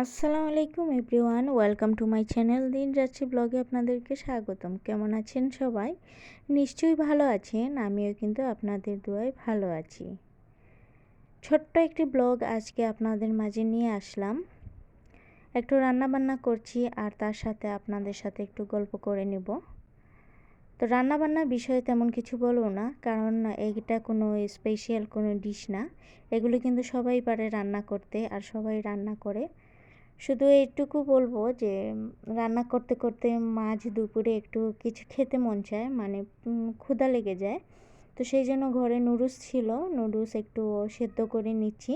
আসসালামু আলাইকুম everyone, welcome to my channel. দিন যাচ্ছে ব্লগে আপনাদেরকে স্বাগতম। কেমন আছেন সবাই? নিশ্চয়ই ভালো আছেন। আমিও কিন্তু আপনাদের দোয়ায় ভালো আছি। ছোট্ট একটি ব্লগ আজকে আপনাদের মাঝে নিয়ে আসলাম। একটু রান্নাবান্না করছি আর তার সাথে আপনাদের সাথে একটু গল্প করে নেব। তো রান্নাবান্নার বিষয়ে তেমন কিছু বলবো না, কারণ এইটা কোনো স্পেশাল কোনো ডিশ না। এগুলো কিন্তু সবাই পারে রান্না করতে আর সবাই রান্না করে। শুধু এইটুকু বলবো যে রান্না করতে করতে মাঝ দুপুরে একটু কিছু খেতে মন চায়, মানে ক্ষুধা লেগে যায়। তো সেই জন্য ঘরে নুডলস ছিল, নুডলস একটু সেদ্ধ করে নিচ্ছি।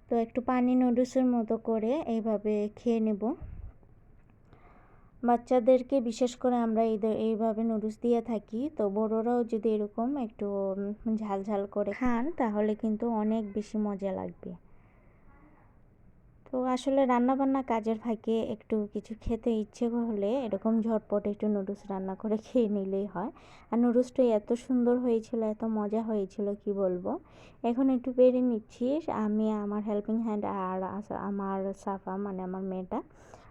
তো একটু পানি নুডলসের মতো করে এইভাবে খেয়ে নেব। বাচ্চাদেরকে বিশেষ করে আমরা এইভাবে নুডলস দিয়ে থাকি। তো বড়রাও যদি এরকম একটু ঝাল ঝাল করে খান তাহলে কিন্তু অনেক বেশি মজা লাগবে। তো আসলে রান্নাবান্না কাজের ফাঁকে একটু কিছু খেতে ইচ্ছে হলে এরকম ঝটপট একটু নুডলস রান্না করে খেয়ে নিলেই হয়। আর নুডলসটা এত সুন্দর হয়েছিল, এত মজা হয়েছিল কি বলবো। এখন একটু বেড়ে নিচ্ছি আমি, আমার হেল্পিং হ্যান্ড আর আমার সাফা, মানে আমার মেয়েটা,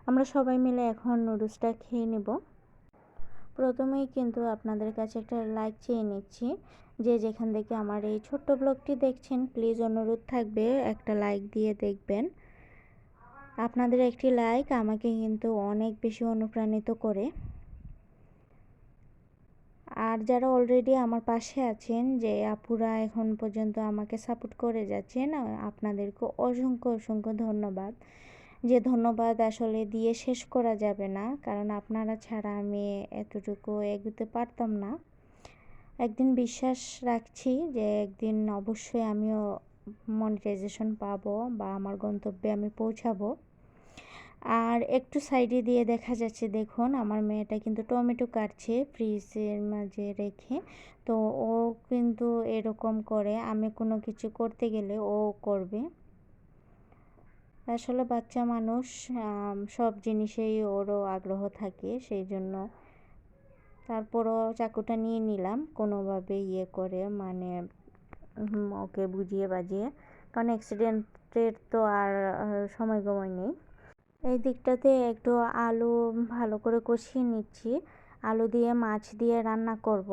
আমরা সবাই মিলে এখন নুডলসটা খেয়ে নেব। প্রথমেই কিন্তু আপনাদের কাছে একটা লাইক চেয়ে নিচ্ছি। যে যেখান থেকে আমার এই ছোট্ট ব্লগটি দেখছেন, প্লিজ অনুরোধ থাকবে একটা লাইক দিয়ে দেখবেন। আপনাদের একটি লাইক আমাকে কিন্তু অনেক বেশি অনুপ্রাণিত করে। আর যারা অলরেডি আমার পাশে আছেন, যে আপুরা এখন পর্যন্ত আমাকে সাপোর্ট করে যাচ্ছেন, আপনাদেরকে অসংখ্য অসংখ্য ধন্যবাদ। যে ধন্যবাদ আসলে দিয়ে শেষ করা যাবে না, কারণ আপনারা ছাড়া আমি এতটুকু এগোতে পারতাম না। একদিন বিশ্বাস রাখছি যে একদিন অবশ্যই আমিও মনিটাইজেশন পাবো বা আমার গন্তব্যে আমি পৌঁছাবো। আর একটু সাইডে দিয়ে দেখা যাচ্ছে, দেখুন আমার মেয়েটা কিন্তু টমেটো কাটছে ফ্রিজের মাঝে রেখে। তো ও কিন্তু এরকম করে, আমি কোনো কিছু করতে গেলে ও করবে। আসলে বাচ্চা মানুষ, সব জিনিসেই ওরও আগ্রহ থাকে, সেই জন্য তারপরও চাকুটা নিয়ে নিলাম কোনোভাবে ইয়ে করে, মানে ওকে বুঝিয়ে বাজিয়ে, কারণ অ্যাক্সিডেন্টের তো আর সময় নেই। এই দিকটাতে একটু আলু ভালো করে কষিয়ে নিচ্ছি। আলু দিয়ে মাছ দিয়ে রান্না করব।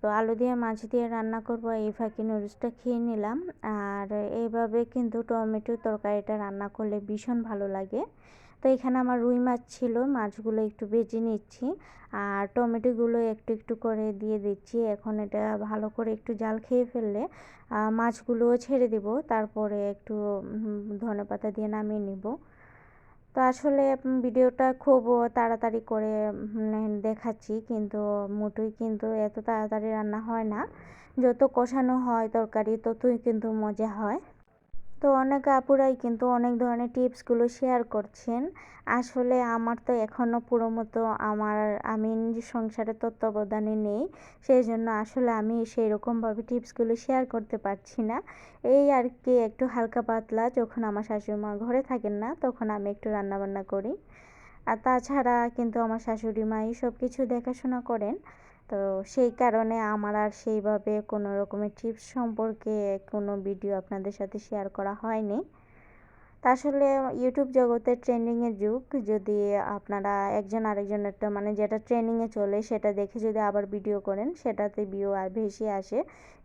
তো আলু দিয়ে মাছ দিয়ে রান্না করব, এই ফাঁকে নুডলসটা খেয়ে নিলাম। আর এইভাবে কিন্তু টমেটোর তরকারিটা রান্না করলে ভীষণ ভালো লাগে। তো এখানে আমার রুই মাছ ছিল, মাছগুলো একটু ভেজে নিচ্ছি আর টমেটোগুলো একটু একটু করে দিয়ে দিচ্ছি। এখন এটা ভালো করে একটু জাল খেয়ে ফেললে মাছগুলোও ছেড়ে দেব, তারপরে একটু ধনেপাতা দিয়ে নামিয়ে নিব। তো আসলে ভিডিওটা খুব তাড়াতাড়ি করে দেখাচ্ছি, কিন্তু মোটেই কিন্তু এত তাড়াতাড়ি রান্না হয় না। যত কষানো হয় তরকারি ততই কিন্তু মজা হয়। তো অনেক আপুরাই কিন্তু অনেক ধরনের টিপসগুলো শেয়ার করছেন। আসলে আমার তো এখনও পুরো মতো আমি নিজের সংসারের তত্ত্বাবধানে নেই, সেই জন্য আসলে আমি সেই রকমভাবে টিপসগুলো শেয়ার করতে পারছি না। এই আর কি, একটু হালকা পাতলা, যখন আমার শাশুড়িমা ঘরে থাকেন না তখন আমি একটু রান্নাবান্না করি। আর তাছাড়া কিন্তু আমার শাশুড়ি মাই সব কিছু দেখাশোনা করেন। তো সেই কারণে আমার আর সেইভাবে কোনো রকমের টিপস সম্পর্কে কোনো ভিডিও আপনাদের সাথে শেয়ার করা হয়নি। তা আসলে ইউটিউব জগতে ট্রেন্ডিংয়ের যুগ, যদি আপনারা একজন আরেকজনেরটা, মানে যেটা ট্রেন্ডিংয়ে চলে সেটা দেখে যদি আবার ভিডিও করেন, সেটাতে ভিউ আর বেশি আসে,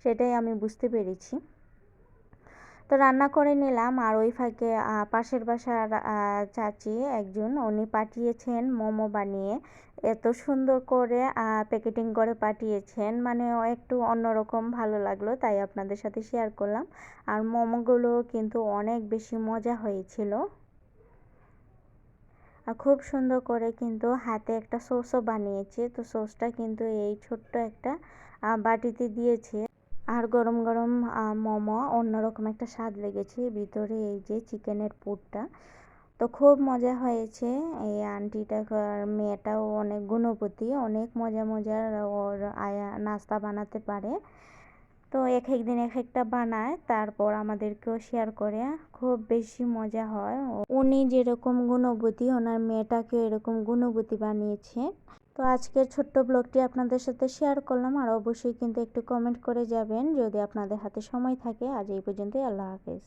সেটাই আমি বুঝতে পেরেছি। তো রান্না করে নিলাম। আর ওই ফাঁকে পাশের বাসার চাচি একজন, উনি পাঠিয়েছেন মোমো বানিয়ে, এত সুন্দর করে প্যাকেটিং করে পাঠিয়েছেন, মানে একটু অন্যরকম ভালো লাগলো, তাই আপনাদের সাথে শেয়ার করলাম। আর মোমোগুলো কিন্তু অনেক বেশি মজা হয়েছিল। আর খুব সুন্দর করে কিন্তু হাতে একটা সসও বানিয়েছে। তো সসটা কিন্তু এই ছোট্ট একটা বাটিতে দিয়েছে। আর গরম গরম মোমো, অন্যরকম একটা স্বাদ লেগেছে। ভিতরে এই যে চিকেনের পুরটা, তো খুব মজা হয়েছে। এই আন্টিটার মেয়েটাও অনেক গুণবতী, অনেক মজা মজার ওর নাস্তা বানাতে পারে। তো এক এক দিন এক একটা বানায়, তারপর আমাদেরকেও শেয়ার করে। খুব বেশি মজা হয়। উনি যেরকম গুণবতী, ওনার মেয়েটাকেও এরকম গুণবতী বানিয়েছে। তো আজকের ছোট্ট ব্লগটি আপনাদের সাথে শেয়ার করলাম। আর অবশ্যই কিন্তু একটু কমেন্ট করে যাবেন যদি আপনাদের হাতে সময় থাকে। আজ এই পর্যন্তই, আল্লাহ হাফেজ।